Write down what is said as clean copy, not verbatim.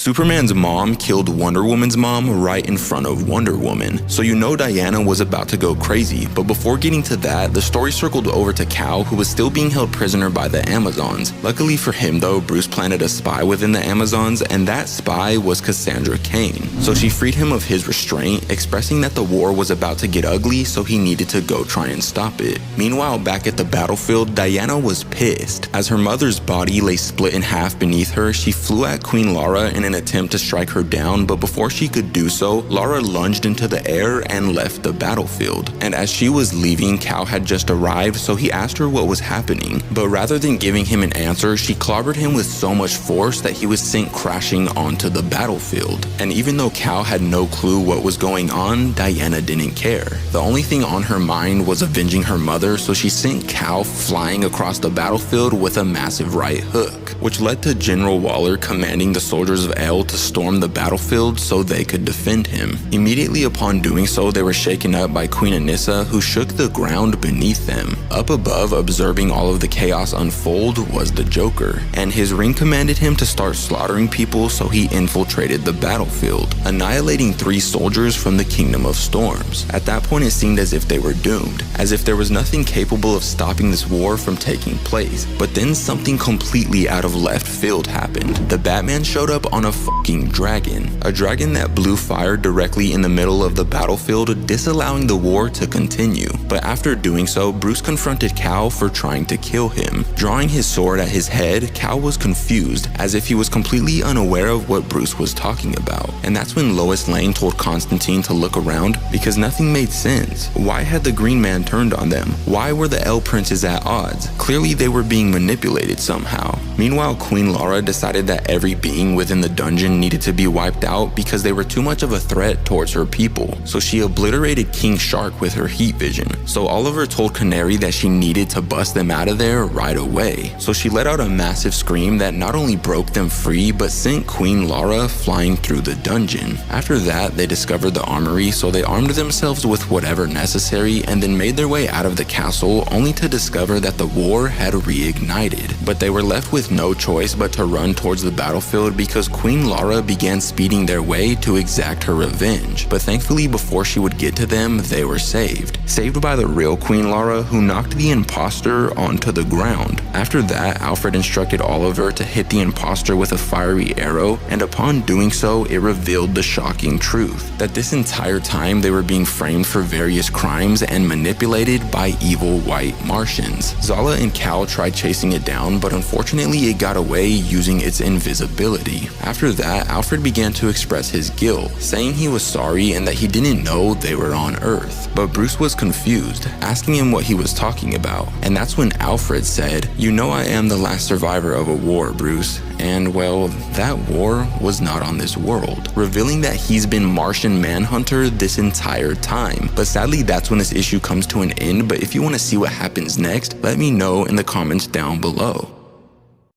Superman's mom killed Wonder Woman's mom right in front of Wonder Woman, so you know Diana was about to go crazy. But before getting to that, the story circled over to Cal, who was still being held prisoner by the Amazons. Luckily for him though, Bruce planted a spy within the Amazons, and that spy was Cassandra Cain. So she freed him of his restraint, expressing that the war was about to get ugly, so he needed to go try and stop it. Meanwhile, back at the battlefield, Diana was pissed. As her mother's body lay split in half beneath her, she flew at Queen Lara in an attempt to strike her down, but before she could do so, Lara lunged into the air and left the battlefield. And as she was leaving, Cal had just arrived, so he asked her what was happening. But rather than giving him an answer, she clobbered him with so much force that he was sent crashing onto the battlefield. And even though Cal had no clue what was going on, Diana didn't care. The only thing on her mind was avenging her mother, so she sent Cal flying across the battlefield with a massive right hook, which led to General Waller commanding the soldiers of El to storm the battlefield so they could defend him. Immediately upon doing so, they were shaken up by Queen Anissa, who shook the ground beneath them. Up above, observing all of the chaos unfold, was the Joker, and his ring commanded him to start slaughtering people, so he infiltrated the battlefield, annihilating 3 soldiers from the Kingdom of Storms. At that point, it seemed as if they were doomed, as if there was nothing capable of stopping this war from taking place. But then something completely out of left field happened. The Batman showed up on a fucking dragon. A dragon that blew fire directly in the middle of the battlefield, disallowing the war to continue. But after doing so, Bruce confronted Cal for trying to kill him. Drawing his sword at his head, Cal was confused, as if he was completely unaware of what Bruce was talking about. And that's when Lois Lane told Constantine to look around, because nothing made sense. Why had the Green Man turned on them? Why were the El Princes at odds? Clearly they were being manipulated somehow. Meanwhile, Queen Lara decided that every being within the dungeon needed to be wiped out because they were too much of a threat towards her people. So she obliterated King Shark with her heat vision. So Oliver told Canary that she needed to bust them out of there right away. So she let out a massive scream that not only broke them free, but sent Queen Lara flying through the dungeon. After that, they discovered the armory, so they armed themselves with whatever necessary and then made their way out of the castle, only to discover that the war had reignited. But they were left with no choice but to run towards the battlefield because Queen Lara began speeding their way to exact her revenge. But thankfully, before she would get to them, they were saved. Saved by the real Queen Lara, who knocked the imposter onto the ground. After that, Alfred instructed Oliver to hit the imposter with a fiery arrow, and upon doing so, it revealed the shocking truth that this entire time they were being framed for various crimes and manipulated by evil white Martians. Zala and Cal tried chasing it down, but unfortunately it got away using its invisibility. After that, Alfred began to express his guilt, saying he was sorry and that he didn't know they were on Earth. But Bruce was confused, asking him what he was talking about. And that's when Alfred said, "You know I am the last survivor of a war, Bruce." And well, that war was not on this world, revealing that he's been Martian Manhunter this entire time. But sadly, that's when this issue comes to an end. But if you want to see what happens next, let me know in the comments down below.